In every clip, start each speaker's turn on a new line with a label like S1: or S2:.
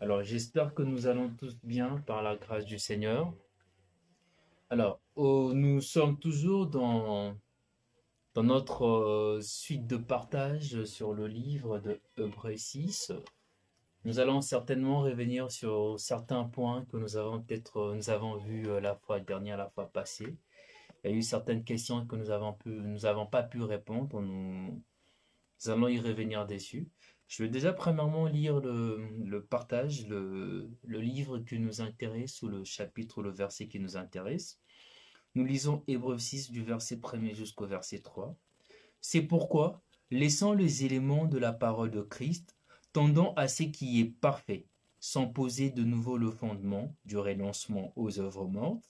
S1: Alors, j'espère que nous allons tous bien par la grâce du Seigneur. Alors, nous sommes toujours dans notre suite de partage sur le livre de Hébreux 6. Nous allons certainement revenir sur certains points que nous avons vus la fois dernière, la fois passée. Il y a eu certaines questions que nous avons pas pu répondre. Nous allons y revenir dessus. Je vais déjà premièrement lire le partage, le livre qui nous intéresse ou le chapitre ou le verset qui nous intéresse. Nous lisons Hébreux 6 du verset 1er jusqu'au verset 3. C'est pourquoi, laissant les éléments de la parole de Christ, tendant à ce qui est parfait, sans poser de nouveau le fondement du renoncement aux œuvres mortes,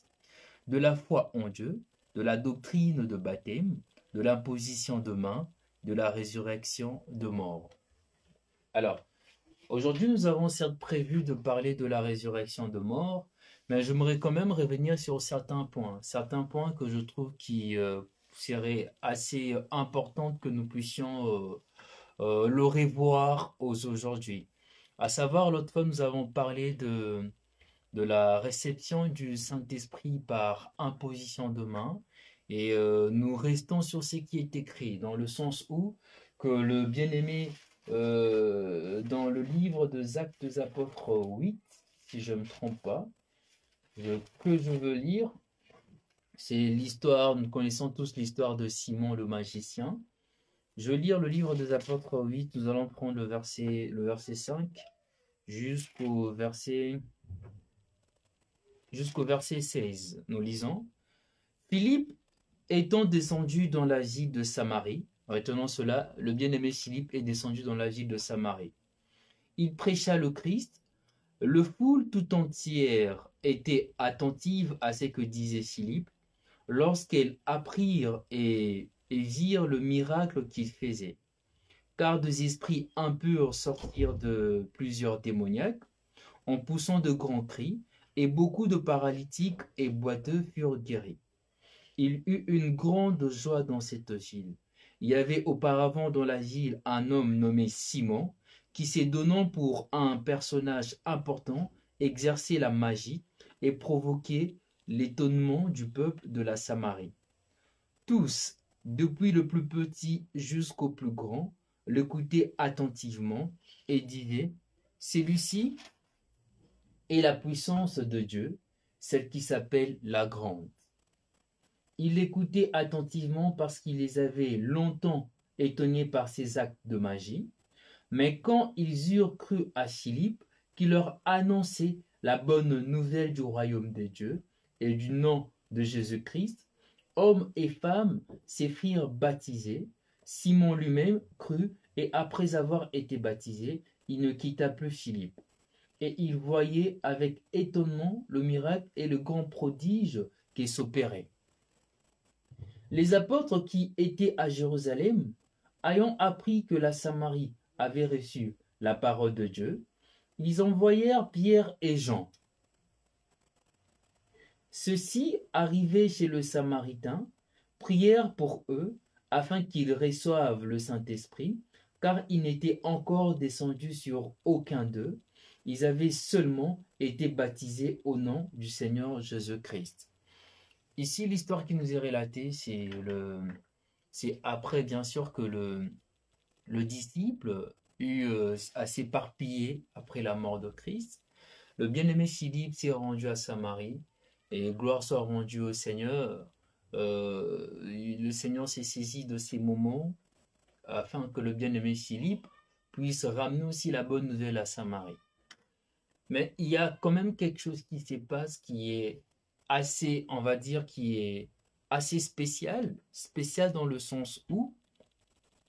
S1: de la foi en Dieu, de la doctrine de baptême, de l'imposition de mains, de la résurrection de mort. Alors, aujourd'hui, nous avons certes prévu de parler de la résurrection de mort, mais j'aimerais quand même revenir sur certains points que je trouve qui seraient assez importants que nous puissions le revoir aujourd'hui. À savoir, l'autre fois, nous avons parlé de la réception du Saint-Esprit par imposition de main, et nous restons sur ce qui est écrit, dans le sens où que le bien-aimé dans le livre des Actes des Apôtres 8, si je ne me trompe pas, que je veux lire, c'est l'histoire, nous connaissons tous l'histoire de Simon le magicien. Je vais lire le livre des Apôtres 8, nous allons prendre le verset 5 jusqu'au verset, jusqu'au verset 16. Nous lisons. Philippe étant descendu dans la ville de Samarie, retenons cela, le bien-aimé Philippe est descendu dans la ville de Samarie. Il prêcha le Christ. Le foule tout entière était attentive à ce que disait Philippe lorsqu'elles apprirent et virent le miracle qu'il faisait. Car des esprits impurs sortirent de plusieurs démoniaques en poussant de grands cris, et beaucoup de paralytiques et boiteux furent guéris. Il eut une grande joie dans cette ville. Il y avait auparavant dans la ville un homme nommé Simon, qui s'est donnant pour un personnage important, exerçait la magie et provoquait l'étonnement du peuple de la Samarie. Tous, depuis le plus petit jusqu'au plus grand, l'écoutaient attentivement et disaient, celui-ci est la puissance de Dieu, celle qui s'appelle la grande. Il l'écoutait attentivement parce qu'il les avait longtemps étonnés par ses actes de magie. Mais quand ils eurent cru à Philippe, qui leur annonçait la bonne nouvelle du royaume de Dieu et du nom de Jésus-Christ, hommes et femmes se firent baptiser. Simon lui-même crut et après avoir été baptisé, il ne quitta plus Philippe. Et il voyait avec étonnement le miracle et le grand prodige qui s'opérait. Les apôtres qui étaient à Jérusalem, ayant appris que la Samarie avait reçu la parole de Dieu, ils envoyèrent Pierre et Jean. Ceux-ci, arrivés chez le Samaritain, prièrent pour eux afin qu'ils reçoivent le Saint-Esprit, car il n'était encore descendu sur aucun d'eux. Ils avaient seulement été baptisés au nom du Seigneur Jésus-Christ. Ici, l'histoire qui nous est relatée, c'est après, bien sûr, que le disciple eut à s'éparpiller après la mort de Christ. Le bien-aimé Philippe s'est rendu à Samarie et gloire soit rendue au Seigneur. Le Seigneur s'est saisi de ces moments afin que le bien-aimé Philippe puisse ramener aussi la bonne nouvelle à Samarie. Mais il y a quand même quelque chose qui se passe qui est assez, on va dire, qui est assez spécial dans le sens où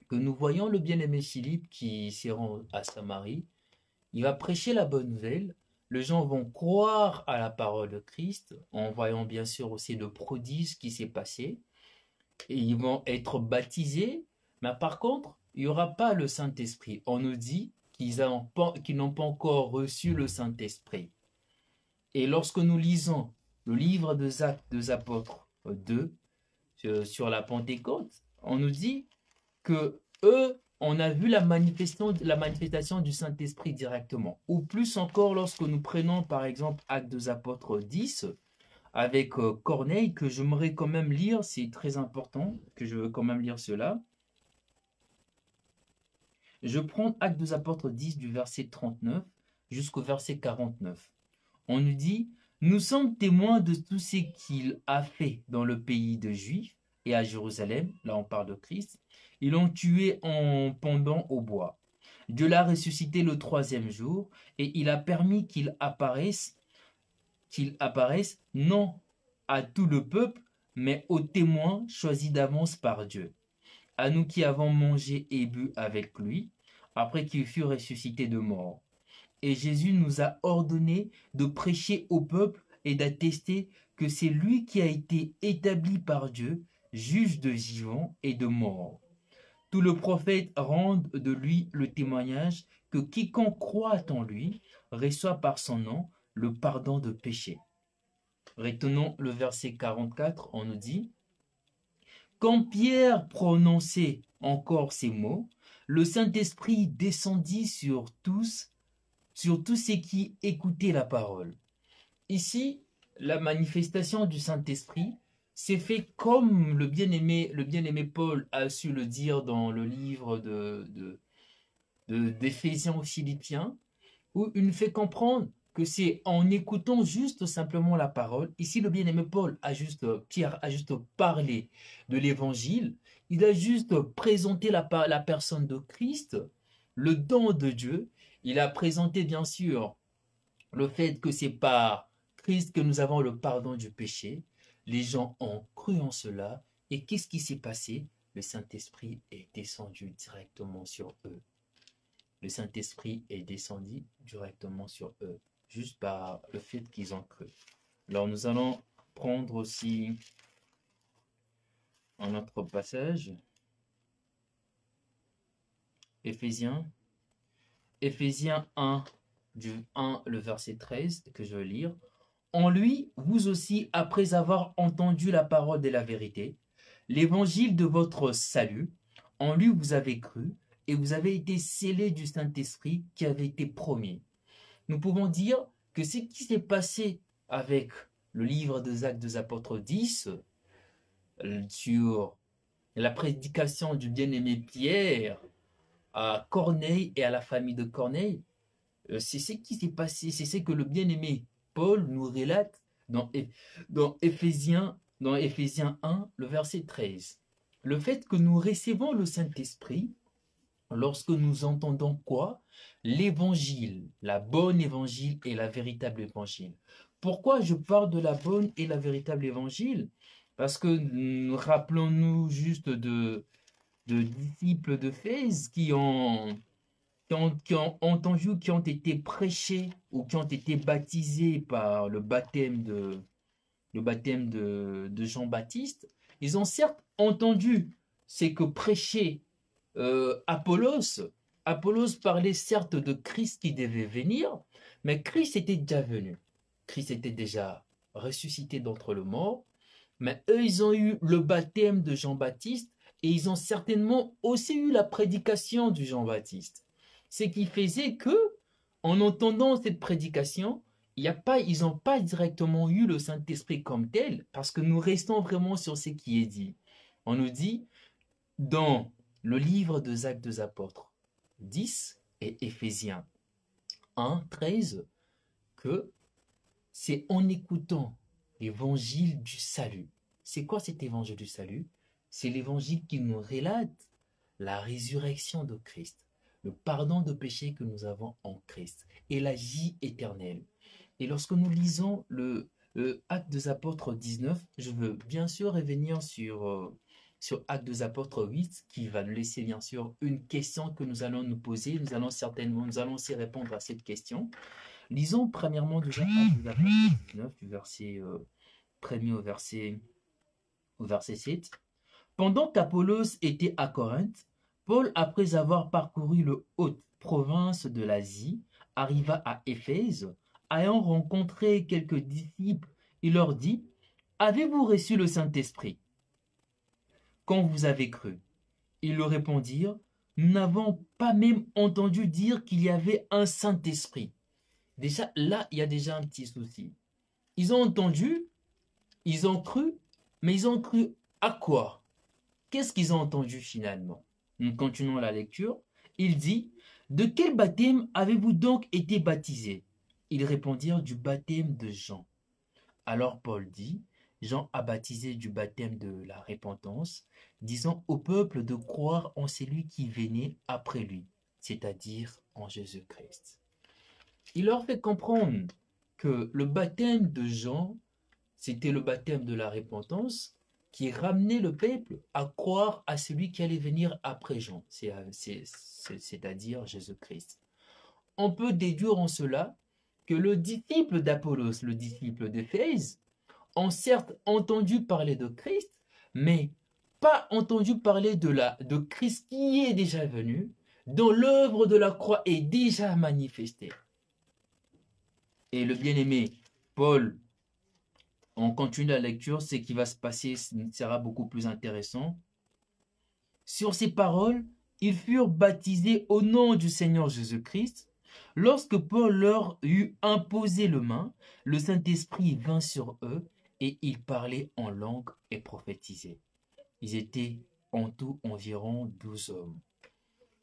S1: que nous voyons le bien-aimé Philippe qui s'y rend à Samarie, il va prêcher la bonne nouvelle, les gens vont croire à la parole de Christ, en voyant bien sûr aussi le prodige qui s'est passé, et ils vont être baptisés, mais par contre, il n'y aura pas le Saint-Esprit. On nous dit qu'ils n'ont pas encore reçu le Saint-Esprit. Et lorsque nous lisons le livre des Actes des Apôtres 2, sur la Pentecôte, on nous dit que eux, on a vu la manifestation du Saint-Esprit directement. Ou plus encore lorsque nous prenons par exemple Actes des Apôtres 10 avec Corneille, que j'aimerais quand même lire, c'est très important que je veux quand même lire cela. Je prends Actes des Apôtres 10 du verset 39 jusqu'au verset 49. On nous dit, nous sommes témoins de tout ce qu'il a fait dans le pays de Juifs et à Jérusalem, là on parle de Christ. Ils l'ont tué en pendant au bois. Dieu l'a ressuscité le troisième jour et il a permis qu'il apparaisse non à tout le peuple, mais aux témoins choisis d'avance par Dieu. À nous qui avons mangé et bu avec lui, après qu'il fut ressuscité de mort. Et Jésus nous a ordonné de prêcher au peuple et d'attester que c'est lui qui a été établi par Dieu, juge de vivants et de morts. Tous les prophètes rendent de lui le témoignage que quiconque croit en lui reçoit par son nom le pardon de péché. Retenons le verset 44, on nous dit, quand Pierre prononçait encore ces mots, le Saint-Esprit descendit sur tous ceux qui écoutaient la parole. Ici, la manifestation du Saint-Esprit s'est fait comme le bien-aimé Paul a su le dire dans le livre d'Éphésiens aux Philippiens, où il nous fait comprendre que c'est en écoutant juste simplement la parole. Ici, le bien-aimé Pierre a juste parlé de l'évangile. Il a juste présenté la personne de Christ, le don de Dieu. Il a présenté bien sûr le fait que c'est par Christ que nous avons le pardon du péché. Les gens ont cru en cela. Et qu'est-ce qui s'est passé? Le Saint-Esprit est descendu directement sur eux. Le Saint-Esprit est descendu directement sur eux, juste par le fait qu'ils ont cru. Alors nous allons prendre aussi un autre passage. Éphésiens 1, du 1, le verset 13, que je vais lire. En lui, vous aussi, après avoir entendu la parole de la vérité, l'évangile de votre salut, en lui vous avez cru, et vous avez été scellés du Saint-Esprit qui avait été promis. Nous pouvons dire que ce qui s'est passé avec le livre des Actes des Apôtres 10, sur la prédication du bien-aimé Pierre à Corneille et à la famille de Corneille, c'est ce qui s'est passé, c'est ce que le bien-aimé Paul nous relate dans Éphésiens 1, le verset 13. Le fait que nous recevons le Saint-Esprit, lorsque nous entendons quoi? L'évangile, la bonne évangile et la véritable évangile. Pourquoi je parle de la bonne et la véritable évangile? Parce que rappelons-nous juste de disciples de Éphèse qui ont entendu, qui ont été prêchés ou qui ont été baptisés par le baptême de Jean-Baptiste. Ils ont certes entendu ce que prêchait Apollos. Apollos parlait certes de Christ qui devait venir, mais Christ était déjà venu. Christ était déjà ressuscité d'entre les morts, mais eux, ils ont eu le baptême de Jean-Baptiste et ils ont certainement aussi eu la prédication du Jean-Baptiste. Ce qui faisait que, en entendant cette prédication, ils n'ont pas directement eu le Saint-Esprit comme tel, parce que nous restons vraiment sur ce qui est dit. On nous dit, dans le livre des Actes des Apôtres 10 et Éphésiens 1, 13, que c'est en écoutant l'évangile du salut. C'est quoi cet évangile du salut? C'est l'évangile qui nous relate la résurrection de Christ, le pardon de péché que nous avons en Christ et la vie éternelle. Et lorsque nous lisons le Actes des Apôtres 19, je veux bien sûr revenir sur Actes des Apôtres 8, qui va nous laisser bien sûr une question que nous allons nous poser. Nous allons aussi répondre à cette question. Lisons premièrement déjà Actes des Apôtres 19, du verset 1er au verset 7. Pendant qu'Apollos était à Corinthe, Paul, après avoir parcouru le haute province de l'Asie, arriva à Éphèse. Ayant rencontré quelques disciples, il leur dit, « Avez-vous reçu le Saint-Esprit quand vous avez cru ?» Ils lui répondirent, nous n'avons pas même entendu dire qu'il y avait un Saint-Esprit. Déjà, là, il y a déjà un petit souci. Ils ont entendu, ils ont cru, mais ils ont cru à quoi? Qu'est-ce qu'ils ont entendu finalement? Nous continuons la lecture. Il dit, de quel baptême avez-vous donc été baptisés? Ils répondirent, du baptême de Jean. Alors Paul dit, Jean a baptisé du baptême de la repentance, disant au peuple de croire en celui qui venait après lui, c'est-à-dire en Jésus-Christ. Il leur fait comprendre que le baptême de Jean, c'était le baptême de la repentance qui ramenait le peuple à croire à celui qui allait venir après Jean, c'est-à-dire Jésus-Christ. On peut déduire en cela que le disciple d'Apollos, le disciple d'Éphèse, ont certes entendu parler de Christ, mais pas entendu parler de Christ qui est déjà venu, dont l'œuvre de la croix est déjà manifestée. Et le bien-aimé Paul, on continue la lecture, ce qui va se passer sera beaucoup plus intéressant. Sur ces paroles, ils furent baptisés au nom du Seigneur Jésus-Christ. Lorsque Paul leur eut imposé le main, le Saint-Esprit vint sur eux et ils parlaient en langue et prophétisaient. Ils étaient en tout environ 12 hommes.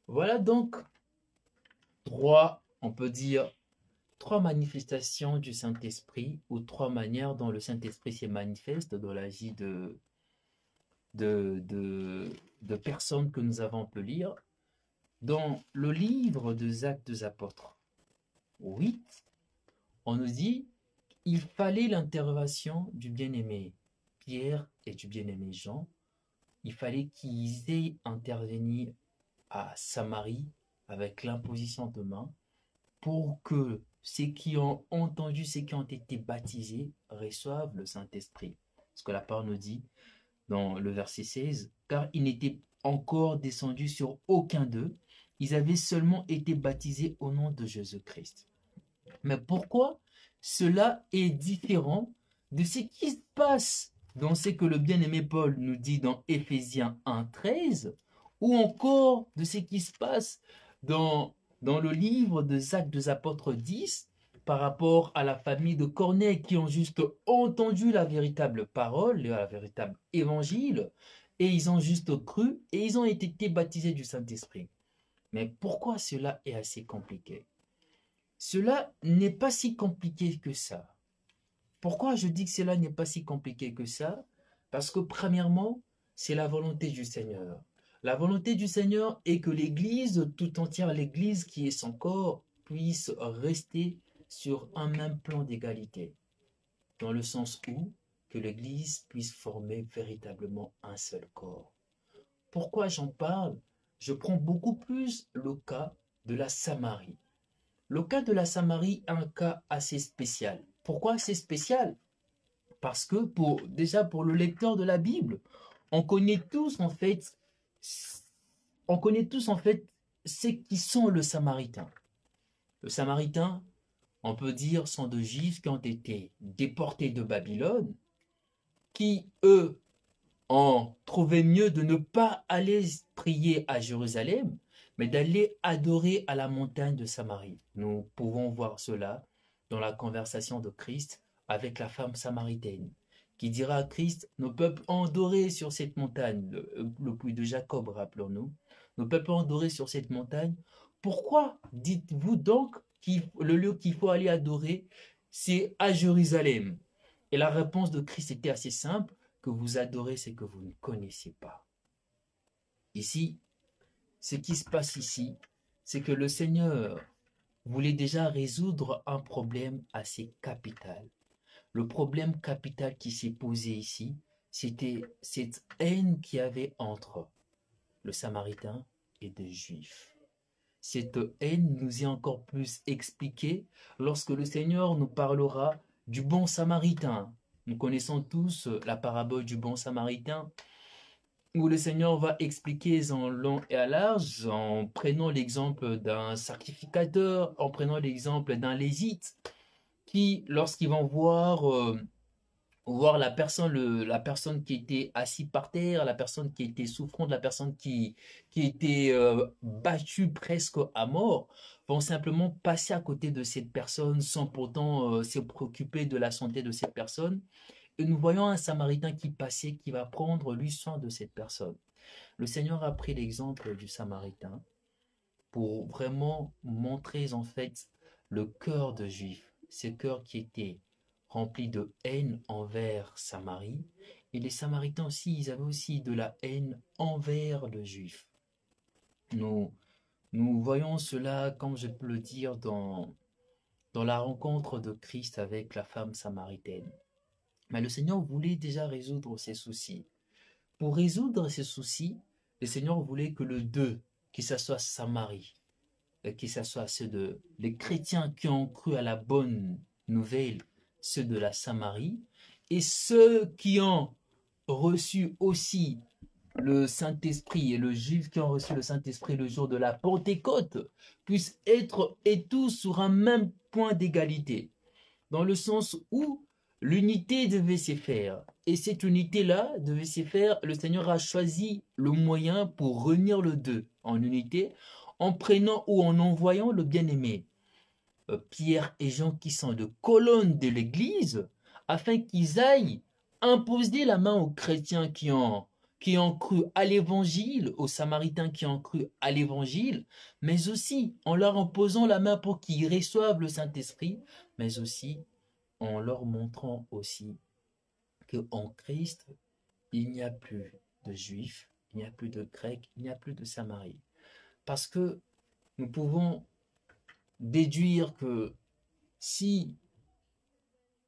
S1: Voilà donc on peut dire, trois manifestations du Saint-Esprit ou trois manières dont le Saint-Esprit se manifeste dans la vie de personnes que nous avons pu lire. Dans le livre des Actes des Apôtres 8, on nous dit qu'il fallait l'intervention du bien-aimé Pierre et du bien-aimé Jean. Il fallait qu'ils aient intervenu à Samarie avec l'imposition de main pour que ceux qui ont entendu, ceux qui ont été baptisés, reçoivent le Saint-Esprit. Ce que la parole nous dit dans le verset 16, car ils n'étaient encore descendus sur aucun d'eux, ils avaient seulement été baptisés au nom de Jésus-Christ. Mais pourquoi cela est différent de ce qui se passe dans ce que le bien-aimé Paul nous dit dans Éphésiens 1,13, ou encore de ce qui se passe dans le livre des Actes des Apôtres 10, par rapport à la famille de Corneille qui ont juste entendu la véritable parole, le véritable évangile, et ils ont juste cru, et ils ont été baptisés du Saint-Esprit. Mais pourquoi cela est assez compliqué? Cela n'est pas si compliqué que ça. Pourquoi je dis que cela n'est pas si compliqué que ça? Parce que premièrement, c'est la volonté du Seigneur. La volonté du Seigneur est que l'Église tout entière, l'Église qui est son corps, puisse rester sur un même plan d'égalité. Dans le sens où que l'Église puisse former véritablement un seul corps. Pourquoi j'en parle? Je prends beaucoup plus le cas de la Samarie. Le cas de la Samarie est un cas assez spécial. Pourquoi c'est spécial? Parce que déjà pour le lecteur de la Bible, on connaît tous en fait ce qui sont le Samaritain. Le Samaritain, on peut dire, sont de Juifs qui ont été déportés de Babylone, qui, eux, ont trouvé mieux de ne pas aller prier à Jérusalem, mais d'aller adorer à la montagne de Samarie. Nous pouvons voir cela dans la conversation de Christ avec la femme samaritaine, qui dira à Christ, nos peuples ont adoré sur cette montagne, le puits de Jacob, rappelons-nous, nos peuples ont adoré sur cette montagne. Pourquoi dites-vous donc que le lieu qu'il faut aller adorer, c'est à Jérusalem? Et la réponse de Christ était assez simple, que vous adorez ce que vous ne connaissez pas. Ici, ce qui se passe ici, c'est que le Seigneur voulait déjà résoudre un problème assez capital. Le problème capital qui s'est posé ici, c'était cette haine qu'il y avait entre le Samaritain et les Juifs. Cette haine nous est encore plus expliquée lorsque le Seigneur nous parlera du bon Samaritain. Nous connaissons tous la parabole du bon Samaritain, où le Seigneur va expliquer en long et à large, en prenant l'exemple d'un sacrificateur, en prenant l'exemple d'un lévite, qui, lorsqu'ils vont voir voir la personne qui était assise par terre, la personne qui était souffrante, la personne qui était battue presque à mort, vont simplement passer à côté de cette personne sans pourtant se préoccuper de la santé de cette personne. Et nous voyons un Samaritain qui passait, qui va prendre lui soin de cette personne. Le Seigneur a pris l'exemple du Samaritain pour vraiment montrer en fait le cœur de Juif, ce cœur qui était rempli de haine envers Samarie. Et les Samaritains aussi, ils avaient aussi de la haine envers le Juif. Nous, nous voyons cela, comme je peux le dire, dans la rencontre de Christ avec la femme samaritaine. Mais le Seigneur voulait déjà résoudre ses soucis. Pour résoudre ses soucis, le Seigneur voulait que le deux, que ce soit Samarie, que ce soit ceux de les chrétiens qui ont cru à la bonne nouvelle, ceux de la Samarie, et ceux qui ont reçu aussi le Saint-Esprit et le juif qui ont reçu le Saint-Esprit le jour de la Pentecôte puissent être et tous sur un même point d'égalité, dans le sens où l'unité devait se faire. Et cette unité-là devait se faire, le Seigneur a choisi le moyen pour réunir le deux en unité, en prenant ou en envoyant le bien-aimé, Pierre et Jean qui sont de colonnes de l'Église, afin qu'ils aillent imposer la main aux chrétiens qui ont cru à l'Évangile, aux Samaritains qui ont cru à l'Évangile, mais aussi en leur imposant la main pour qu'ils reçoivent le Saint-Esprit, mais aussi en leur montrant aussi qu'en Christ, il n'y a plus de Juifs, il n'y a plus de Grecs, il n'y a plus de Samarie. Parce que nous pouvons déduire que si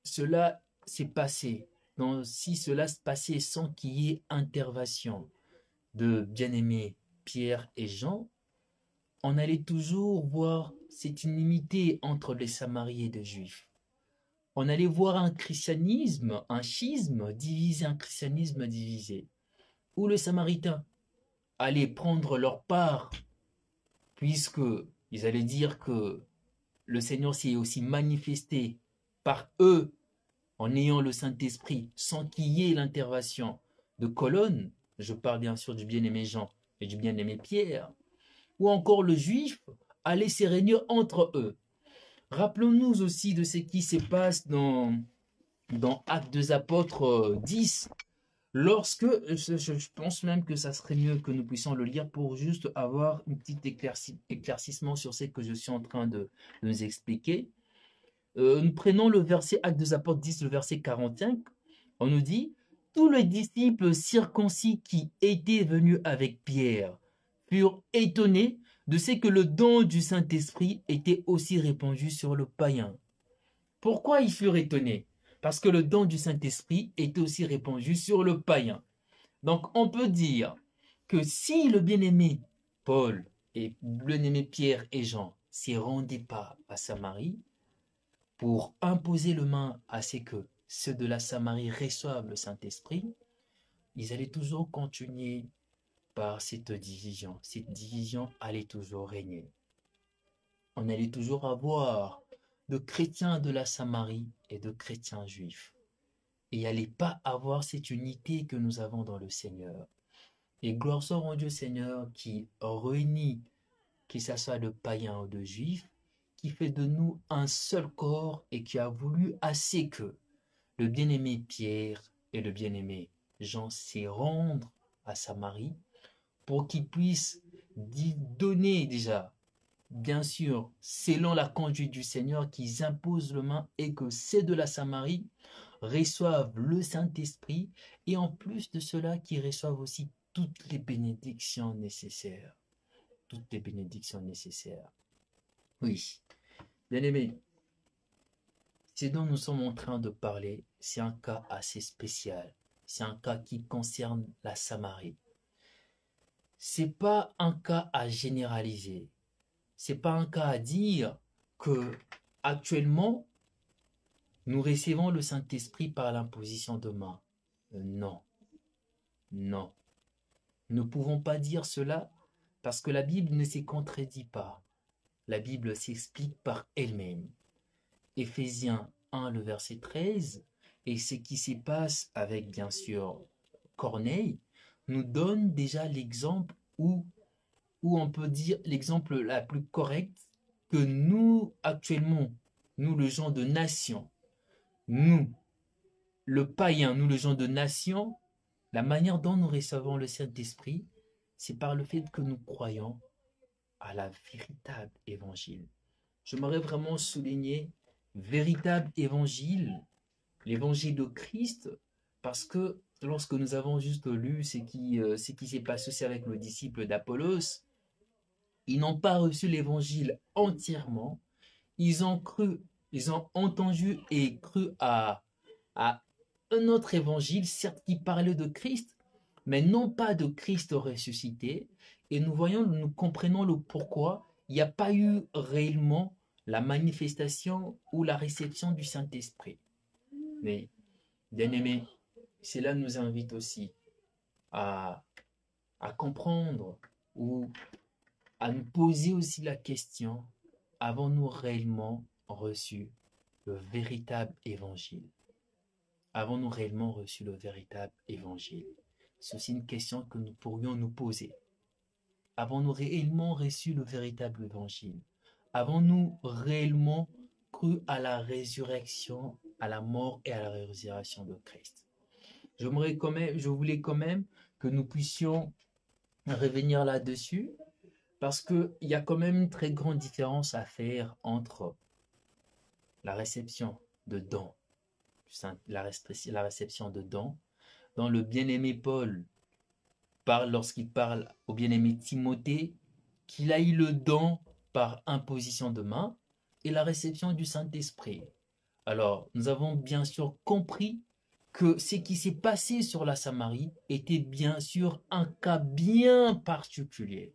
S1: cela s'est passé, si cela se passait sans qu'il y ait intervention de bien-aimés Pierre et Jean, on allait toujours voir cette inimité entre les Samaris et les Juifs. On allait voir un christianisme, un schisme divisé, un christianisme divisé, où les Samaritains allaient prendre leur part, puisque ils allaient dire que le Seigneur s'est aussi manifesté par eux en ayant le Saint-Esprit, sans qu'il y ait l'intervention de colonnes. Je parle bien sûr du bien-aimé Jean et du bien-aimé Pierre, ou encore le juif allait se réunir entre eux. Rappelons-nous aussi de ce qui se passe dans Actes des Apôtres 10, lorsque, je pense même que ça serait mieux que nous puissions le lire pour juste avoir un petit éclaircissement sur ce que je suis en train de nous expliquer. Nous prenons le verset Actes des Apôtres 10, le verset 45, on nous dit « Tous les disciples circoncis qui étaient venus avec Pierre furent étonnés de ce que le don du Saint-Esprit était aussi répandu sur le païen. » Pourquoi ils furent étonnés? Parce que le don du Saint-Esprit était aussi répandu sur le païen. Donc on peut dire que si le bien-aimé Paul et le bien-aimé Pierre et Jean s'y rendaient pas à Samarie pour imposer le main à ce que ceux de la Samarie reçoivent le Saint-Esprit, ils allaient toujours continuer par cette division. Cette division allait toujours régner. On allait toujours avoir de chrétiens de la Samarie et de chrétiens juifs. Et il n'allait pas avoir cette unité que nous avons dans le Seigneur. Et gloire soit en Dieu Seigneur qui réunit, que ce soit de païens ou de juifs, qui fait de nous un seul corps et qui a voulu assez que le bien-aimé Pierre et le bien-aimé Jean s'y rendent à Samarie pour qu'ils puissent donner déjà, bien sûr, selon la conduite du Seigneur, qu'ils imposent le main et que ceux de la Samarie reçoivent le Saint-Esprit et en plus de cela, qu'ils reçoivent aussi toutes les bénédictions nécessaires. Toutes les bénédictions nécessaires. Oui, bien-aimés, ce dont nous sommes en train de parler, c'est un cas assez spécial. C'est un cas qui concerne la Samarie. C'est pas un cas à généraliser. C'est pas un cas à dire que actuellement nous recevons le Saint-Esprit par l'imposition de main. Non, non. Nous ne pouvons pas dire cela parce que la Bible ne se contredit pas. La Bible s'explique par elle-même. Éphésiens 1, le verset 13, et ce qui se passe avec, bien sûr, Corneille, nous donne déjà l'exemple où on peut dire l'exemple la plus correcte que nous, actuellement, nous, le gens de nation, nous, le païen, nous, le gens de nation, la manière dont nous recevons le Saint-Esprit, c'est par le fait que nous croyons à la véritable évangile. J'aimerais vraiment souligner véritable évangile, l'évangile de Christ, parce que lorsque nous avons juste lu ce qui s'est passé aussi avec nos disciples d'Apollos, ils n'ont pas reçu l'évangile entièrement, ils ont cru, ils ont entendu et cru à un autre évangile, certes qui parlait de Christ, mais non pas de Christ ressuscité. Et nous voyons, nous comprenons le pourquoi il n'y a pas eu réellement la manifestation ou la réception du Saint-Esprit. Mais, bien-aimés, cela nous invite aussi à, à comprendre ou à nous poser aussi la question, avons-nous réellement reçu le véritable évangile? Avons-nous réellement reçu le véritable évangile? C'est aussi une question que nous pourrions nous poser. Avons-nous réellement reçu le véritable évangile? Avons-nous réellement cru à la résurrection, à la mort et à la résurrection de Christ? Je voulais quand même que nous puissions revenir là-dessus parce qu'il y a quand même une très grande différence à faire entre la réception de dons, la réception de dons, dont le bien-aimé Paul parle lorsqu'il parle au bien-aimé Timothée, qu'il a eu le don par imposition de main et la réception du Saint-Esprit. Alors, nous avons bien sûr compris que ce qui s'est passé sur la Samarie était bien sûr un cas bien particulier.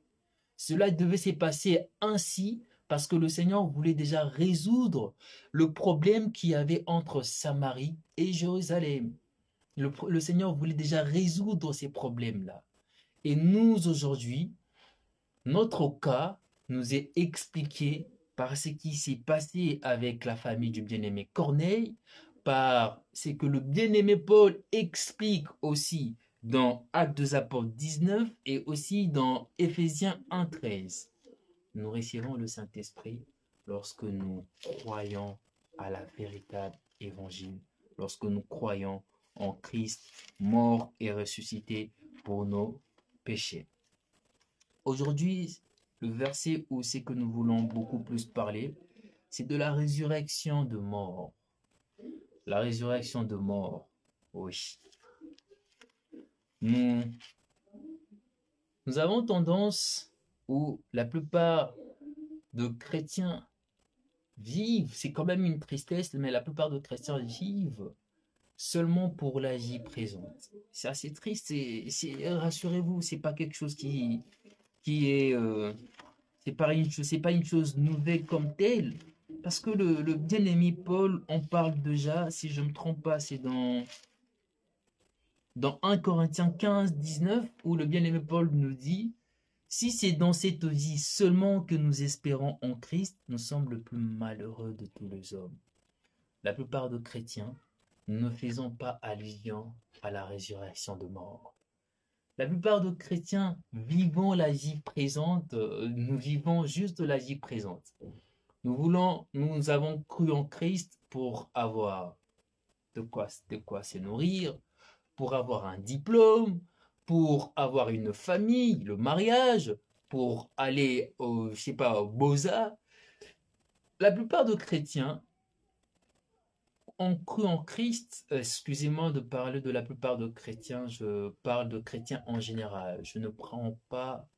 S1: Cela devait se passer ainsi parce que le Seigneur voulait déjà résoudre le problème qu'il y avait entre Samarie et Jérusalem. Le Seigneur voulait déjà résoudre ces problèmes-là. Et nous, aujourd'hui, notre cas nous est expliqué par ce qui s'est passé avec la famille du bien-aimé Corneille, par ce que le bien-aimé Paul explique aussi dans Actes des Apôtres 19 et aussi dans Éphésiens 1,13. Nous recevons le Saint-Esprit lorsque nous croyons à la véritable évangile, lorsque nous croyons en Christ mort et ressuscité pour nos péchés. Aujourd'hui, le verset où c'est que nous voulons beaucoup plus parler, c'est de la résurrection de mort. La résurrection de mort, oui. Nous avons tendance, ou la plupart de chrétiens vivent, c'est quand même une tristesse, mais la plupart de chrétiens vivent seulement pour la vie présente. C'est assez triste, rassurez-vous, c'est pas quelque chose qui est... c'est pas une chose nouvelle comme telle, parce que le bien-aimé Paul en parle déjà, si je ne me trompe pas, c'est dans 1 Corinthiens 15, 19, où le bien-aimé Paul nous dit, si c'est dans cette vie seulement que nous espérons en Christ, nous sommes le plus malheureux de tous les hommes. La plupart de chrétiens ne faisons pas allusion à la résurrection de mort. La plupart de chrétiens vivons la vie présente, nous vivons juste la vie présente. Nous avons cru en Christ pour avoir de quoi se nourrir, pour avoir un diplôme, pour avoir une famille, le mariage, pour aller au, je sais pas, aux Beaux-Arts. La plupart de chrétiens ont cru en Christ. Excusez-moi de parler de la plupart de chrétiens, je parle de chrétiens en général. Je ne prends pas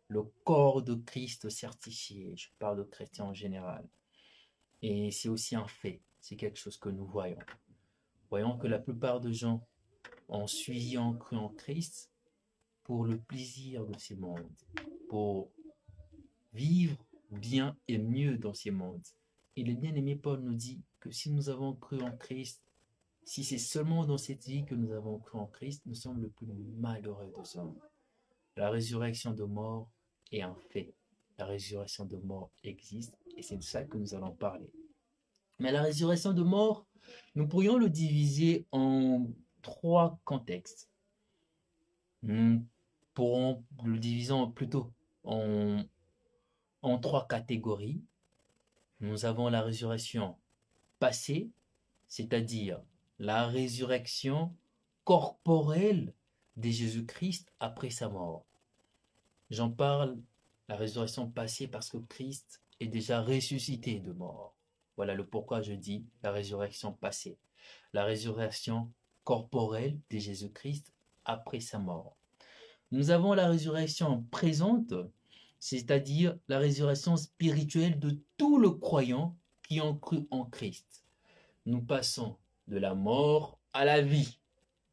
S1: le corps de Christ certifié, je parle de chrétiens en général. Et c'est aussi un fait, c'est quelque chose que nous voyons. Voyons que la plupart de gens ont suivi en cru en Christ pour le plaisir de ces mondes, pour vivre bien et mieux dans ces mondes. Et le bien-aimé Paul nous dit que si nous avons cru en Christ, si c'est seulement dans cette vie que nous avons cru en Christ, nous sommes le plus malheureux des hommes. La résurrection de mort est un fait. La résurrection de mort existe et c'est de ça que nous allons parler. Mais la résurrection de mort Nous pourrions le diviser en trois contextes. Nous pourrons le diviser plutôt en, en trois catégories. Nous avons la résurrection passée, c'est-à-dire la résurrection corporelle de Jésus-Christ après sa mort. J'en parle, la résurrection passée, parce que Christ est déjà ressuscité de mort. Voilà le pourquoi je dis la résurrection passée. La résurrection corporelle de Jésus-Christ après sa mort. Nous avons la résurrection présente, c'est-à-dire la résurrection spirituelle de tout le croyant qui ont cru en Christ. Nous passons de la mort à la vie.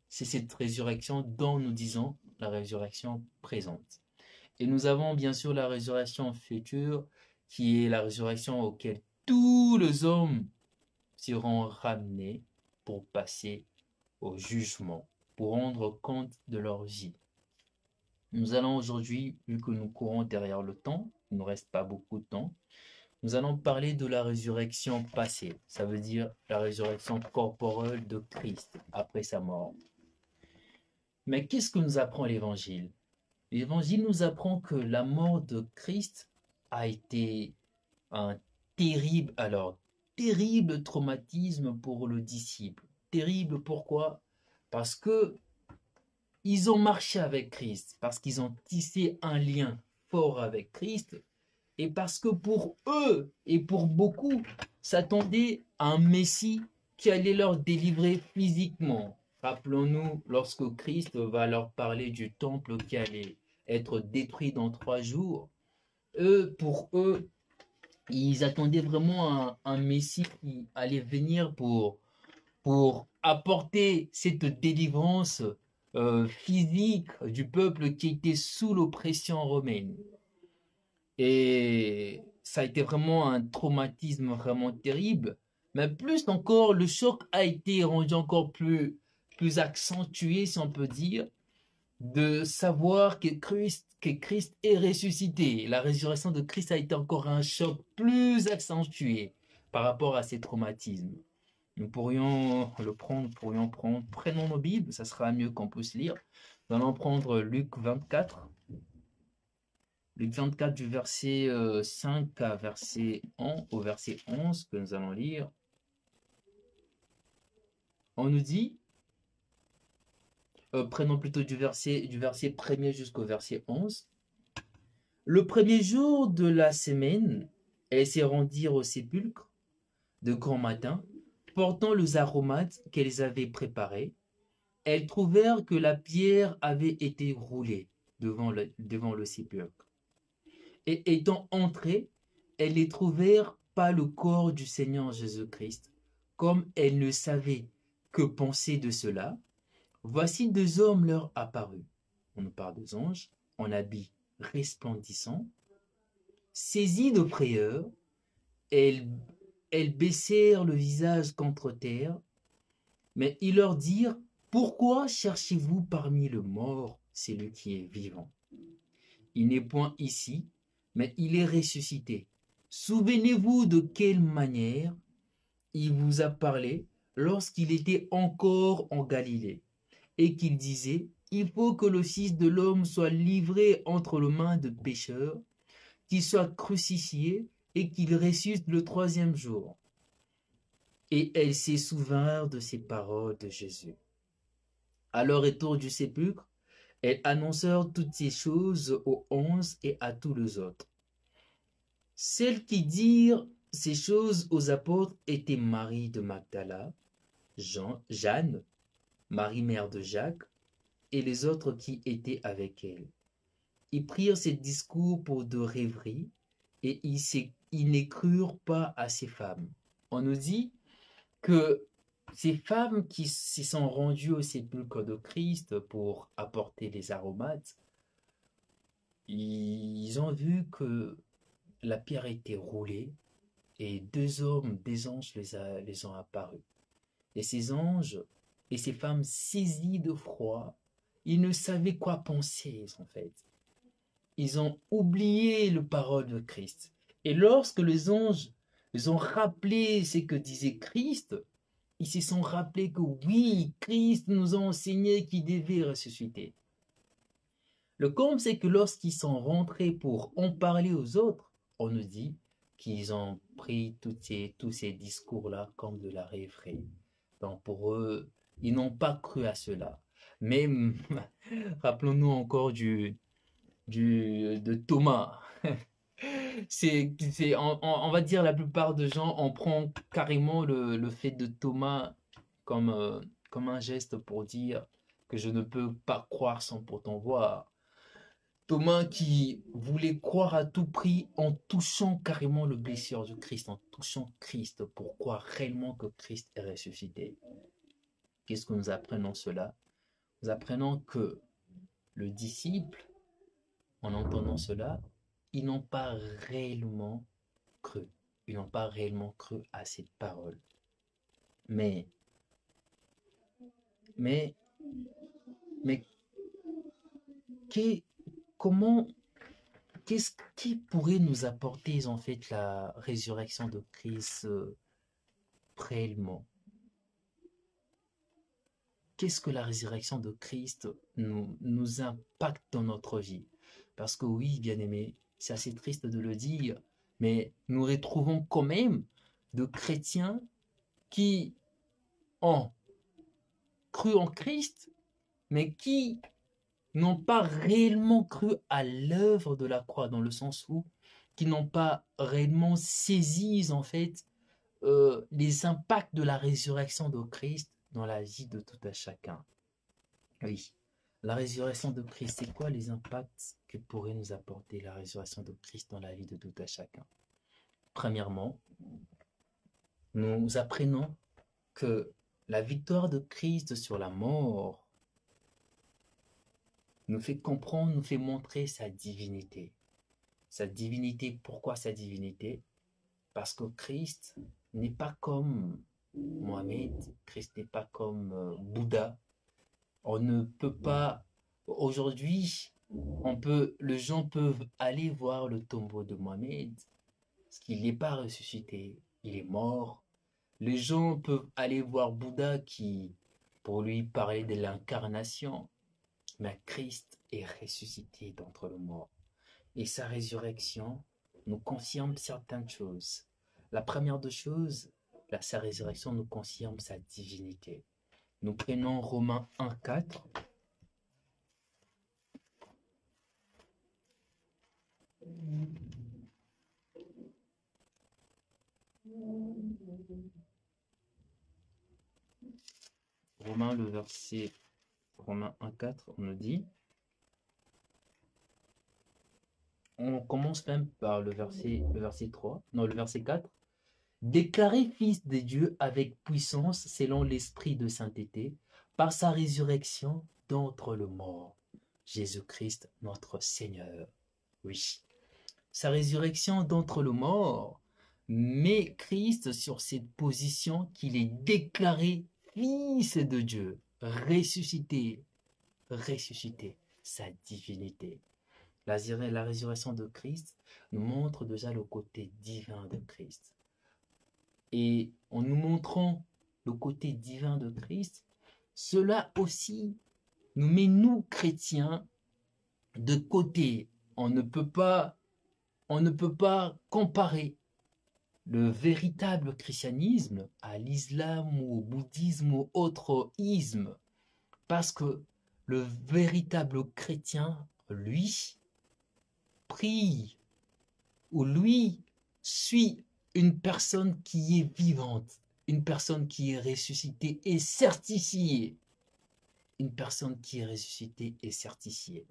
S1: C'est cette résurrection dont nous disons la résurrection présente. Et nous avons bien sûr la résurrection future, qui est la résurrection auquel tous les hommes seront ramenés pour passer au jugement, pour rendre compte de leur vie. Nous allons aujourd'hui, vu que nous courons derrière le temps, il ne nous reste pas beaucoup de temps, nous allons parler de la résurrection passée. Ça veut dire la résurrection corporelle de Christ après sa mort. Mais qu'est-ce que nous apprend l'Évangile? L'Évangile nous apprend que la mort de Christ a été un terrible traumatisme pour le disciple. Terrible pourquoi? Parce que ils ont marché avec Christ, parce qu'ils ont tissé un lien fort avec Christ, et parce que pour eux et pour beaucoup, s'attendaient à un Messie qui allait leur délivrer physiquement. Rappelons-nous, lorsque Christ va leur parler du temple qui allait être détruit dans 3 jours, pour eux, ils attendaient vraiment un Messie qui allait venir pour apporter cette délivrance physique du peuple qui était sous l'oppression romaine. Et ça a été vraiment un traumatisme vraiment terrible. Mais plus encore, le choc a été rendu encore plus accentué, si on peut dire, de savoir que Christ est ressuscité. La résurrection de Christ a été encore un choc plus accentué par rapport à ces traumatismes. Nous pourrions prenons nos Bibles, ça sera mieux qu'on puisse lire. Nous allons prendre Luc 24. Luc 24 du verset 5 au verset 11 que nous allons lire. On nous dit, prenons plutôt du verset 1er jusqu'au verset 11. Le premier jour de la semaine, elles se rendirent au sépulcre de grand matin, portant les aromates qu'elles avaient préparés. Elles trouvèrent que la pierre avait été roulée devant le sépulcre. Et étant entrées, elles ne trouvèrent pas le corps du Seigneur Jésus-Christ. Comme elles ne savaient que penser de cela, voici 2 hommes leur apparus. On nous parle des anges, en habits resplendissants. Saisies de frayeur, elles baissèrent le visage contre terre, mais ils leur dirent, pourquoi cherchez-vous parmi les morts celui qui est vivant? Il n'est point ici, mais il est ressuscité. Souvenez-vous de quelle manière il vous a parlé lorsqu'il était encore en Galilée, et qu'il disait, il faut que le Fils de l'homme soit livré entre les mains de pécheurs, qu'il soit crucifié et qu'il ressuscite le 3e jour. Et elles se souvinrent de ces paroles de Jésus. À leur retour du sépulcre, elles annoncèrent toutes ces choses aux 11 et à tous les autres. Celles qui dirent ces choses aux apôtres étaient Marie de Magdala, Jeanne, Marie mère de Jacques, et les autres qui étaient avec elle. Ils prirent ces discours pour de rêveries, et ils ne crurent pas à ces femmes. On nous dit que ces femmes qui se sont rendues au sépulcre de Christ pour apporter les aromates, ils ont vu que la pierre était roulée et 2 hommes, des anges les ont apparus. Et ces anges et ces femmes saisies de froid, ils ne savaient quoi penser en fait. Ils ont oublié les paroles de Christ. Et lorsque les anges les ont rappelé ce que disait Christ, ils se sont rappelés que oui, Christ nous a enseigné qu'il devait ressusciter. Le comble, c'est que lorsqu'ils sont rentrés pour en parler aux autres, on nous dit qu'ils ont pris tous ces discours-là comme de la rêverie. Donc pour eux, ils n'ont pas cru à cela. Mais rappelons-nous encore de Thomas. On va dire la plupart des gens, on prend carrément le fait de Thomas comme, comme un geste pour dire que je ne peux pas croire sans pourtant voir. Thomas qui voulait croire à tout prix en touchant carrément le blessure du Christ, en touchant Christ pour croire réellement que Christ est ressuscité. Qu'est-ce que nous apprenons cela? Nous apprenons que le disciple, en entendant cela, ils n'ont pas réellement cru. Ils n'ont pas réellement cru à cette parole. Mais, mais, mais, comment, qu'est-ce qui pourrait nous apporter en fait la résurrection de Christ réellement? Qu'est-ce que la résurrection de Christ nous impacte dans notre vie? Parce que oui, bien-aimés, c'est assez triste de le dire, mais nous retrouvons quand même de chrétiens qui ont cru en Christ, mais qui n'ont pas réellement cru à l'œuvre de la croix, dans le sens où qui n'ont pas réellement saisi en fait les impacts de la résurrection de Christ dans la vie de tout à chacun. Oui, la résurrection de Christ, c'est quoi les impacts que pourrait nous apporter la résurrection de Christ dans la vie de tout à chacun? Premièrement, nous apprenons que la victoire de Christ sur la mort nous fait comprendre, nous fait montrer sa divinité. Sa divinité, pourquoi sa divinité? Parce que Christ n'est pas comme Mohamed, Christ n'est pas comme Bouddha. On ne peut pas, aujourd'hui, les gens peuvent aller voir le tombeau de Mohamed, parce qu'il n'est pas ressuscité, il est mort. Les gens peuvent aller voir Bouddha qui, pour lui, parlait de l'incarnation, mais Christ est ressuscité d'entre les morts. Et sa résurrection nous confirme certaines choses. La première des choses, sa résurrection nous confirme sa divinité. Nous prenons Romains 1,4. Romains 1,4, on nous dit. On commence même par le verset 3, non, le verset 4. Déclaré fils de Dieu avec puissance selon l'esprit de sainteté, par sa résurrection d'entre les morts. Jésus-Christ, notre Seigneur. Oui. Sa résurrection d'entre les morts met Christ sur cette position qu'il est déclaré fils de Dieu, ressuscité, sa divinité. La résurrection de Christ nous montre déjà le côté divin de Christ. Et en nous montrant le côté divin de Christ, cela aussi nous met, nous chrétiens, de côté. On ne peut pas comparer le véritable christianisme à l'islam ou au bouddhisme ou autre isme, parce que le véritable chrétien, lui, prie ou lui suit une personne qui est vivante, une personne qui est ressuscitée et certifiée. Une personne qui est ressuscitée et certifiée.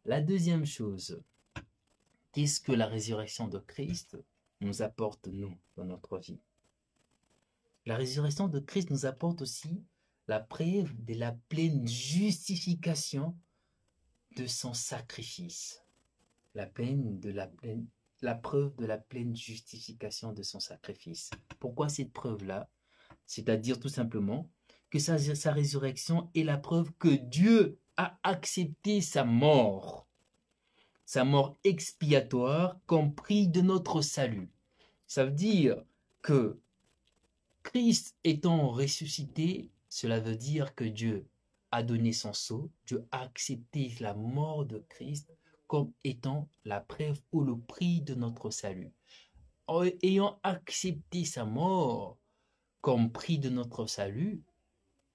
S1: La deuxième chose, qu'est-ce que la résurrection de Christ nous apporte, nous, dans notre vie? La résurrection de Christ nous apporte aussi la preuve de la pleine justification de son sacrifice. La preuve de la pleine justification de son sacrifice. Pourquoi cette preuve-là? C'est-à-dire tout simplement que sa résurrection est la preuve que Dieu a accepté sa mort expiatoire comme prix de notre salut. Ça veut dire que Christ étant ressuscité, cela veut dire que Dieu a donné son sceau, Dieu a accepté la mort de Christ comme étant la preuve ou le prix de notre salut. En ayant accepté sa mort comme prix de notre salut,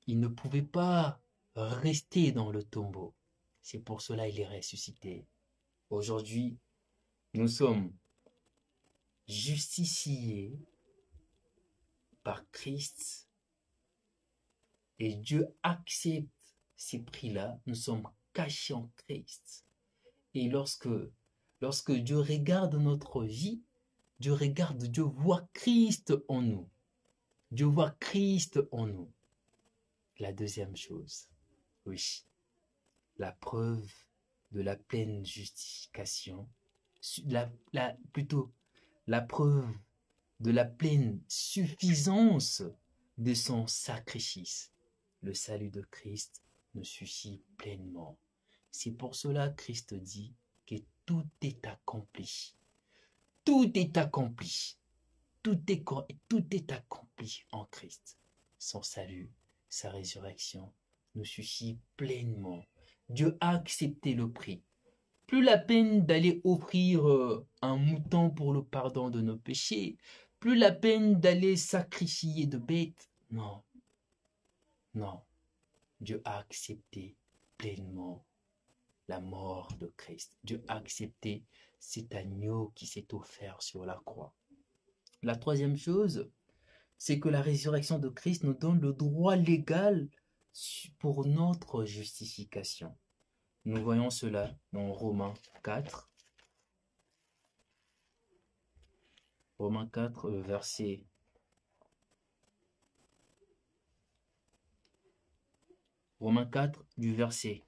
S1: il ne pouvait pas rester dans le tombeau. C'est pour cela qu'il est ressuscité. Aujourd'hui, nous sommes justifiés par Christ et Dieu accepte ces prix-là. Nous sommes cachés en Christ. Et lorsque Dieu regarde notre vie, Dieu voit Christ en nous. Dieu voit Christ en nous. La deuxième chose, oui, la preuve de la pleine justification, plutôt la preuve de la pleine suffisance de son sacrifice. Le salut de Christ nous suffit pleinement. C'est pour cela que Christ dit que tout est accompli. Tout est accompli. Tout est accompli en Christ. Son salut, sa résurrection nous suffit pleinement. Dieu a accepté le prix. Plus la peine d'aller offrir un mouton pour le pardon de nos péchés, plus la peine d'aller sacrifier de bêtes. Non, non. Dieu a accepté pleinement la mort de Christ. Dieu a accepté cet agneau qui s'est offert sur la croix. La troisième chose, c'est que la résurrection de Christ nous donne le droit légal pour notre justification. Nous voyons cela dans Romains 4. Romains 4, verset 4, du verset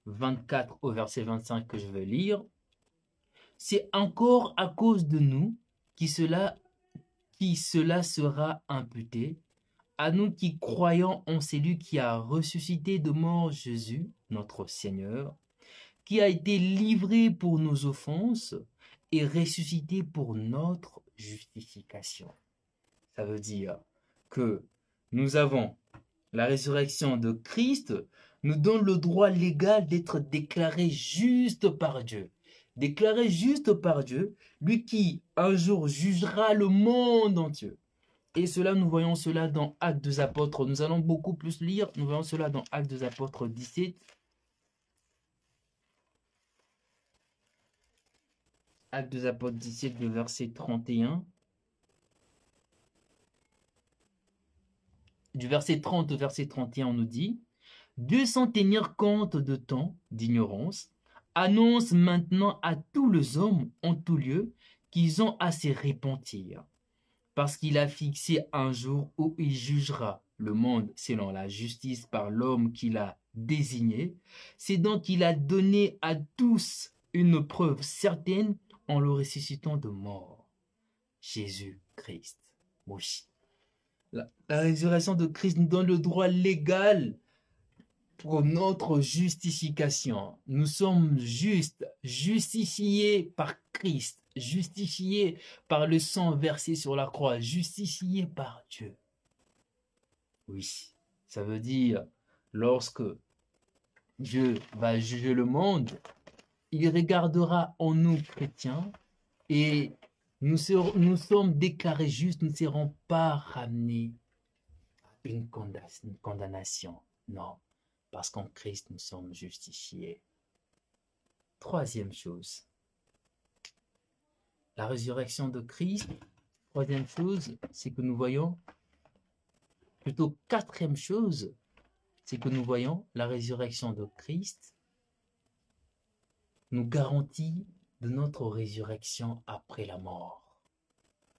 S1: 24 au verset 25 que je vais lire. C'est encore à cause de nous qui cela sera imputé, à nous qui croyons en celui qui a ressuscité de mort Jésus, notre Seigneur, qui a été livré pour nos offenses et ressuscité pour notre justification. Ça veut dire que nous avons la résurrection de Christ, nous donne le droit légal d'être déclaré juste par Dieu. Déclaré juste par Dieu, lui qui un jour jugera le monde entier. Et cela, nous voyons cela dans Actes des Apôtres. Nous allons beaucoup plus lire. Nous voyons cela dans Actes des Apôtres 17. Actes des Apôtres 17, le verset 31. Du verset 30 au verset 31, on nous dit « Dieu, sans tenir compte de temps d'ignorance, annonce maintenant à tous les hommes en tout lieu qu'ils ont à se repentir, parce qu'il a fixé un jour où il jugera le monde selon la justice par l'homme qu'il a désigné. C'est donc qu'il a donné à tous une preuve certaine en le ressuscitant de mort. Jésus-Christ. » Oui. La résurrection de Christ nous donne le droit légal pour notre justification. Nous sommes justes, justifiés par Christ, justifiés par le sang versé sur la croix, justifiés par Dieu. Oui, ça veut dire, lorsque Dieu va juger le monde, il regardera en nous chrétiens et nous sommes déclarés justes, nous ne serons pas ramenés à une condamnation. Non, parce qu'en Christ, nous sommes justifiés. Troisième chose, la résurrection de Christ. Troisième chose, c'est que nous voyons, plutôt quatrième chose, c'est que nous voyons la résurrection de Christ nous garantit de notre résurrection après la mort.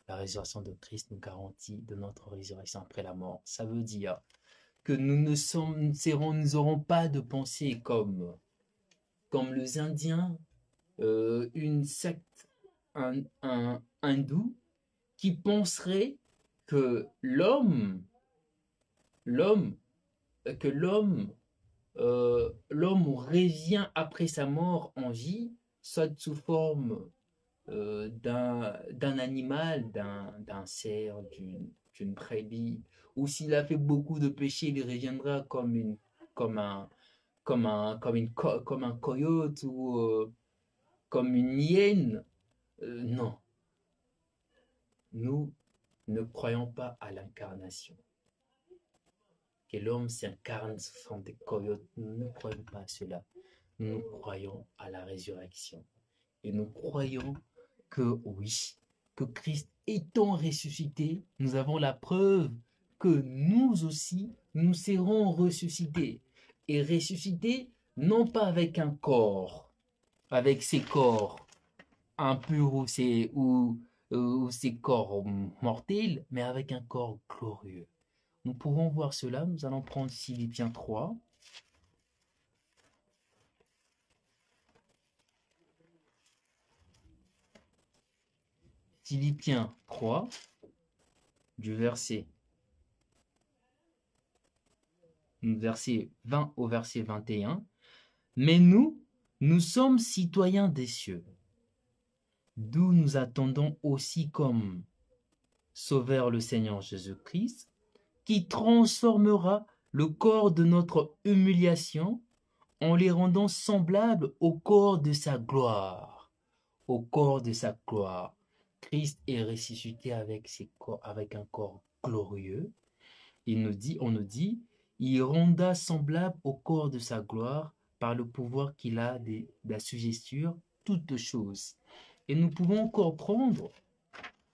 S1: La résurrection de Christ nous garantit de notre résurrection après la mort. Ça veut dire que nous n'aurons pas de pensée comme les Indiens, une secte hindoue qui penserait que l'homme revient après sa mort en vie, soit sous forme d'un animal, d'un cerf, une brebis, ou s'il a fait beaucoup de péchés, il reviendra comme un, comme un coyote ou comme une hyène. Non, nous ne croyons pas à l'incarnation. Que l'homme s'incarne sous forme de coyote, nous ne croyons pas à cela. Nous croyons à la résurrection. Et nous croyons que oui, que Christ étant ressuscité, nous avons la preuve que nous aussi, nous serons ressuscités. Et ressuscités, non pas avec un corps, avec ces corps impurs ou ces corps mortels, mais avec un corps glorieux. Nous pouvons voir cela, nous allons prendre Philippiens 3. Philippiens 3, du verset 20 au verset 21. Mais nous sommes citoyens des cieux, d'où nous attendons aussi comme Sauveur le Seigneur Jésus-Christ, qui transformera le corps de notre humiliation en les rendant semblables au corps de sa gloire. Au corps de sa gloire. Christ est ressuscité avec un corps glorieux. On nous dit, il renda semblable au corps de sa gloire par le pouvoir qu'il a d'assujettir toutes choses. Et nous pouvons encore prendre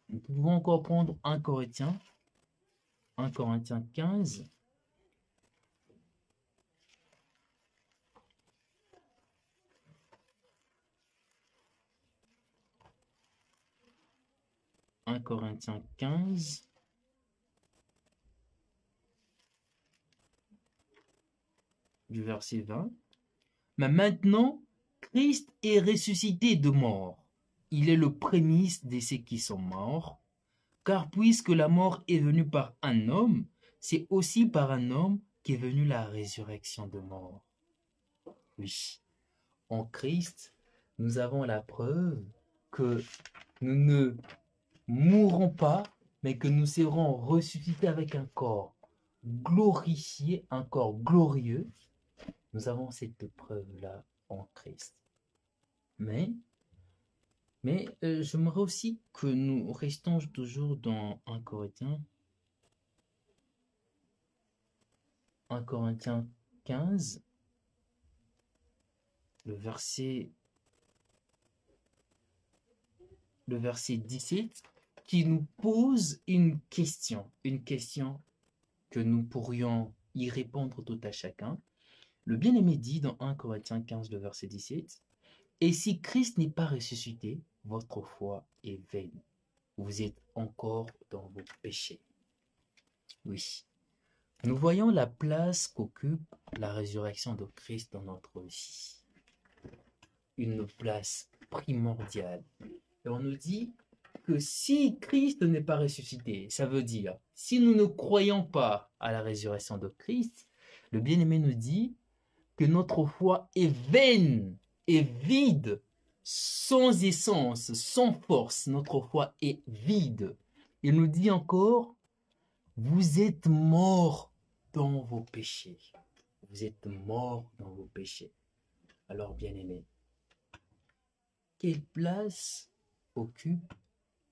S1: 1 Corinthiens 15. 1 Corinthiens 15, du verset 20. Mais maintenant, Christ est ressuscité de mort. Il est le prémisse de ceux qui sont morts. Car puisque la mort est venue par un homme, c'est aussi par un homme qu'est venue la résurrection de mort. Oui, en Christ, nous avons la preuve que nous ne mourrons pas, mais que nous serons ressuscités avec un corps glorifié, un corps glorieux. Nous avons cette preuve-là en Christ. Mais j'aimerais aussi que nous restons toujours dans 1 Corinthiens 15, le verset 17, qui nous pose une question que nous pourrions y répondre tout à chacun. Le bien-aimé dit dans 1 Corinthiens 15, le verset 17, « Et si Christ n'est pas ressuscité, votre foi est vaine. Vous êtes encore dans vos péchés. » Oui. Nous voyons la place qu'occupe la résurrection de Christ dans notre vie. Une place primordiale. Et on nous dit que si Christ n'est pas ressuscité, ça veut dire, si nous ne croyons pas à la résurrection de Christ, le bien-aimé nous dit que notre foi est vaine, est vide, sans essence, sans force. Notre foi est vide. Il nous dit encore, vous êtes morts dans vos péchés. Vous êtes morts dans vos péchés. Alors, bien-aimé, quelle place occupe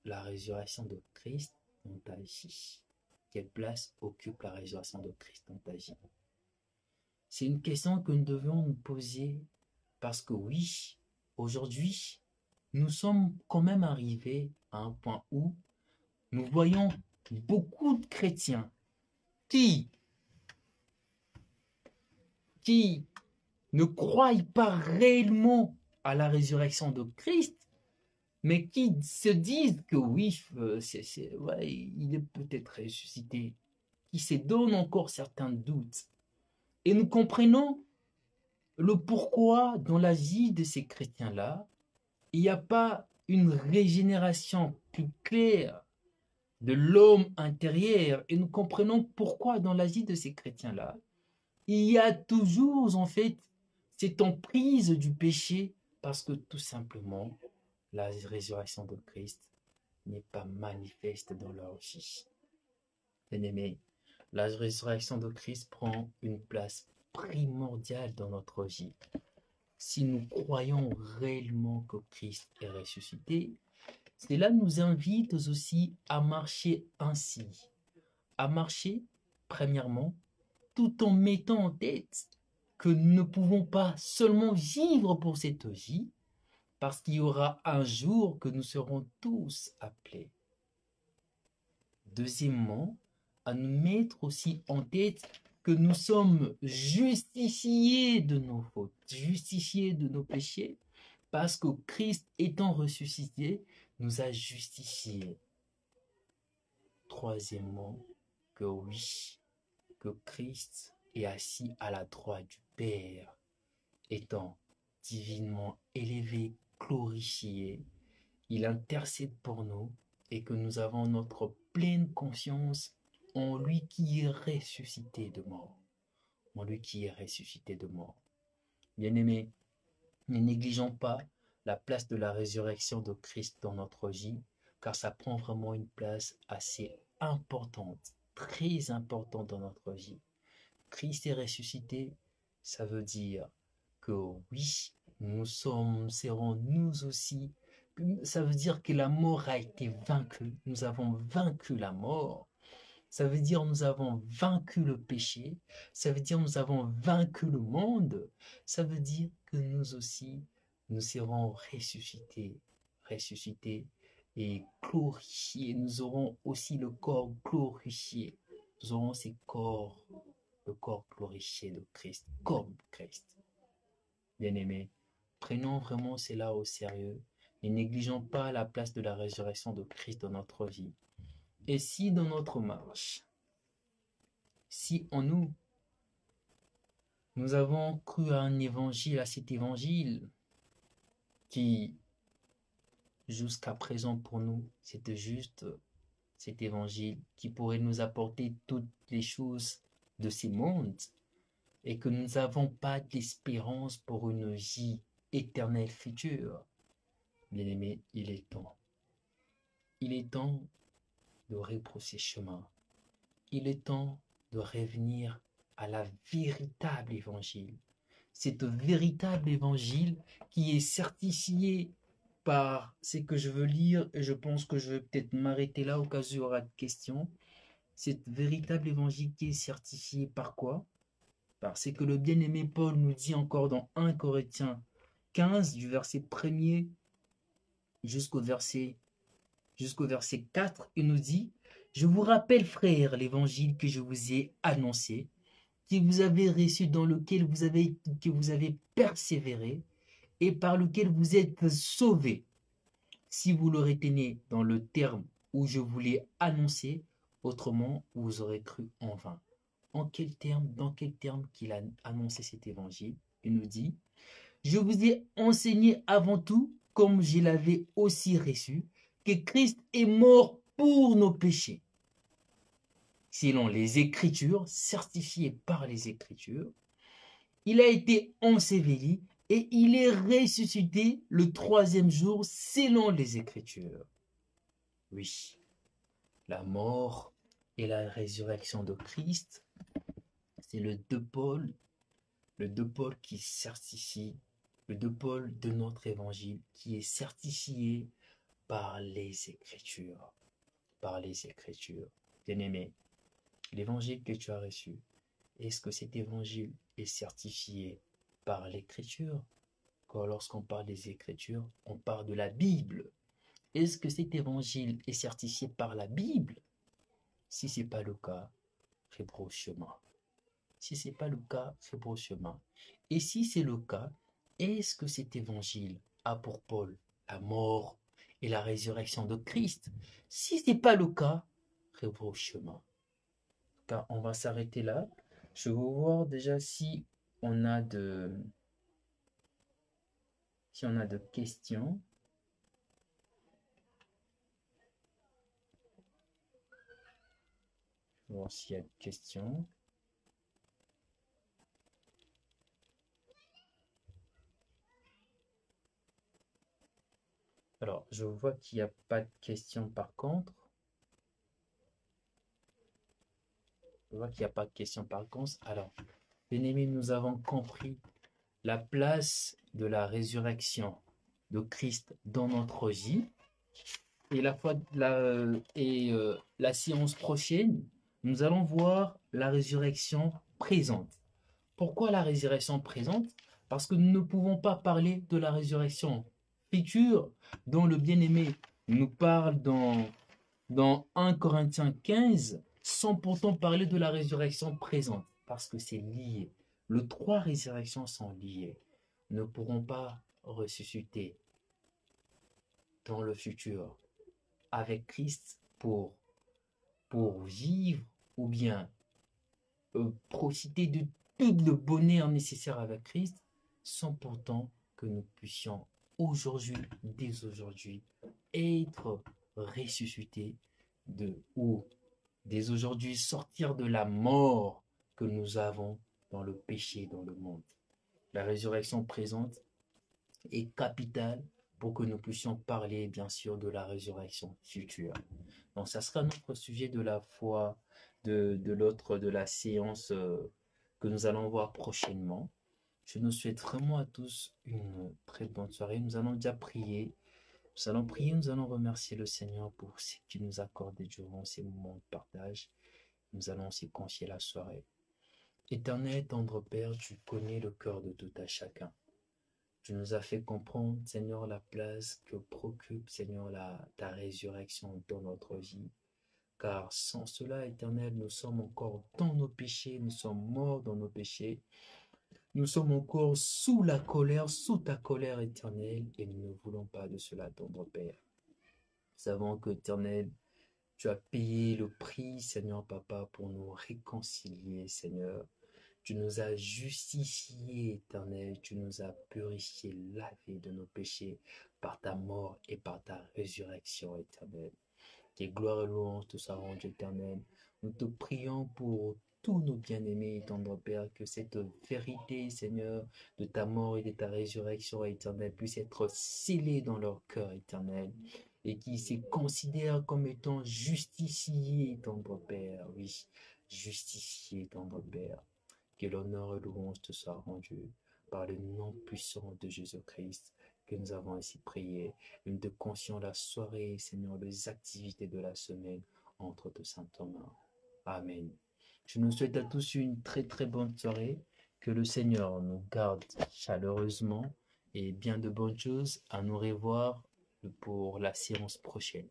S1: la résurrection de Christ dans ta vie? Quelle place occupe la résurrection de Christ dans ta vie? C'est une question que nous devons nous poser parce que oui, aujourd'hui, nous sommes quand même arrivés à un point où nous voyons beaucoup de chrétiens qui ne croient pas réellement à la résurrection de Christ, mais qui se disent que oui, ouais, il est peut-être ressuscité, qui se donnent encore certains doutes. Et nous comprenons le pourquoi dans la vie de ces chrétiens-là, il n'y a pas une régénération plus claire de l'homme intérieur. Et nous comprenons pourquoi dans la vie de ces chrétiens-là, il y a toujours en fait cette emprise du péché parce que tout simplement, la résurrection de Christ n'est pas manifeste dans leur vie. Bien-aimés, la résurrection de Christ prend une place primordiale dans notre vie. Si nous croyons réellement que Christ est ressuscité, cela nous invite aussi à marcher ainsi. À marcher, premièrement, tout en mettant en tête que nous ne pouvons pas seulement vivre pour cette vie, parce qu'il y aura un jour que nous serons tous appelés. Deuxièmement, à nous mettre aussi en tête que nous sommes justifiés de nos fautes, justifiés de nos péchés, parce que Christ étant ressuscité, nous a justifiés. Troisièmement, que oui, que Christ est assis à la droite du Père, étant divinement élevé, glorifié, il intercède pour nous et que nous avons notre pleine conscience en lui qui est ressuscité de mort. En lui qui est ressuscité de mort. Bien-aimés, ne négligeons pas la place de la résurrection de Christ dans notre vie, car ça prend vraiment une place assez importante, très importante dans notre vie. Christ est ressuscité, ça veut dire que oui, serons nous aussi. Ça veut dire que la mort a été vaincue. Nous avons vaincu la mort. Ça veut dire nous avons vaincu le péché. Ça veut dire nous avons vaincu le monde. Ça veut dire que nous aussi, nous serons ressuscités, ressuscités et glorifiés. Nous aurons aussi le corps glorifié. Nous aurons ces corps, le corps glorifié de Christ, comme Christ. Bien-aimés, prenons vraiment cela au sérieux. Ne négligeons pas la place de la résurrection de Christ dans notre vie. Et si dans notre marche, si en nous, nous avons cru à un évangile, à cet évangile qui, jusqu'à présent pour nous, c'était juste cet évangile qui pourrait nous apporter toutes les choses de ces mondes et que nous n'avons pas d'espérance pour une vie éternelle future, bien-aimé, il est temps. Il est temps de rebrousser chemin. Il est temps de revenir à la véritable évangile. Cet véritable évangile qui est certifié par ce que je veux lire, et je pense que je vais peut-être m'arrêter là au cas où il y aura de questions. Cet véritable évangile qui est certifié par quoi? Parce que le bien-aimé Paul nous dit encore dans 1 Corinthiens 15, du verset 1er jusqu'au verset 4, il nous dit: je vous rappelle, frères, l'évangile que je vous ai annoncé, que vous avez reçu, dans lequel que vous avez persévéré et par lequel vous êtes sauvés, si vous le retenez dans le terme où je vous l'ai annoncé, autrement vous aurez cru en vain. Dans quel terme qu'il a annoncé cet évangile? Il nous dit: je vous ai enseigné avant tout, comme je l'avais aussi reçu, que Christ est mort pour nos péchés, selon les Écritures, certifié par les Écritures. Il a été enseveli et il est ressuscité le troisième jour, selon les Écritures. Oui, la mort et la résurrection de Christ, c'est le deux pôles qui certifie, le deux pôles de notre évangile qui est certifié par les Écritures. Par les Écritures. Bien-aimé, l'évangile que tu as reçu, est-ce que cet évangile est certifié par l'Écriture? Quand lorsqu'on parle des Écritures, on parle de la Bible. Est-ce que cet évangile est certifié par la Bible? Si ce n'est pas le cas, rebrousse chemin. Si ce n'est pas le cas, rebrousse chemin. Et si c'est le cas, est-ce que cet évangile a pour Paul la mort et la résurrection de Christ? Si ce n'est pas le cas, rebrousse chemin. Car on va s'arrêter là. Je vais voir déjà si on a de questions. Je vais voir s'il y a de questions. Alors, je vois qu'il n'y a pas de questions par contre. Je vois qu'il n'y a pas de question par contre. Alors, bien-aimés, nous avons compris la place de la résurrection de Christ dans notre vie. Et la séance prochaine, nous allons voir la résurrection présente. Pourquoi la résurrection présente? Parce que nous ne pouvons pas parler de la résurrection future dont le bien-aimé nous parle dans 1 Corinthiens 15 sans pourtant parler de la résurrection présente. Parce que c'est lié. Les trois résurrections sont liées. Nous ne pourrons pas ressusciter dans le futur avec Christ pour vivre ou bien profiter de tout le bonheur nécessaire avec Christ sans pourtant que nous puissions aujourd'hui, dès aujourd'hui, être ressuscités ou dès aujourd'hui sortir de la mort que nous avons dans le péché dans le monde. La résurrection présente est capitale pour que nous puissions parler bien sûr de la résurrection future. Donc ça sera notre sujet de la foi, de la séance que nous allons voir prochainement. Je nous souhaite vraiment à tous une très bonne soirée. Nous allons déjà prier. Nous allons prier, nous allons remercier le Seigneur pour ce qu'il nous a accordé durant ces moments de partage. Nous allons aussi confier la soirée. Éternel, tendre Père, tu connais le cœur de tout à chacun. Tu nous as fait comprendre, Seigneur, la place que procure, Seigneur, ta résurrection dans notre vie. Car sans cela, Éternel, nous sommes encore dans nos péchés, nous sommes morts dans nos péchés. Nous sommes encore sous la colère, sous ta colère éternelle, et nous ne voulons pas de cela, tendre Père. Nous savons que, Éternel, tu as payé le prix, Seigneur Papa, pour nous réconcilier, Seigneur. Tu nous as justifiés, Éternel. Tu nous as purifiés, lavés de nos péchés par ta mort et par ta résurrection, Éternel. Que gloire et louange te soient rendues, Éternel. Nous te prions pour tous nos bien-aimés, tendre Père, que cette vérité, Seigneur, de ta mort et de ta résurrection, Éternel, puisse être scellée dans leur cœur, Éternel, et qui se considèrent comme étant justifiés, tendre Père, oui, justifiés, tendre Père. Que l'honneur et louange te soient rendus par le nom puissant de Jésus-Christ que nous avons ainsi prié. Nous te confions la soirée, Seigneur, les activités de la semaine entre tes saintes mains. Amen. Je nous souhaite à tous une très très bonne soirée. Que le Seigneur nous garde chaleureusement et bien de bonnes choses. À nous revoir pour la séance prochaine.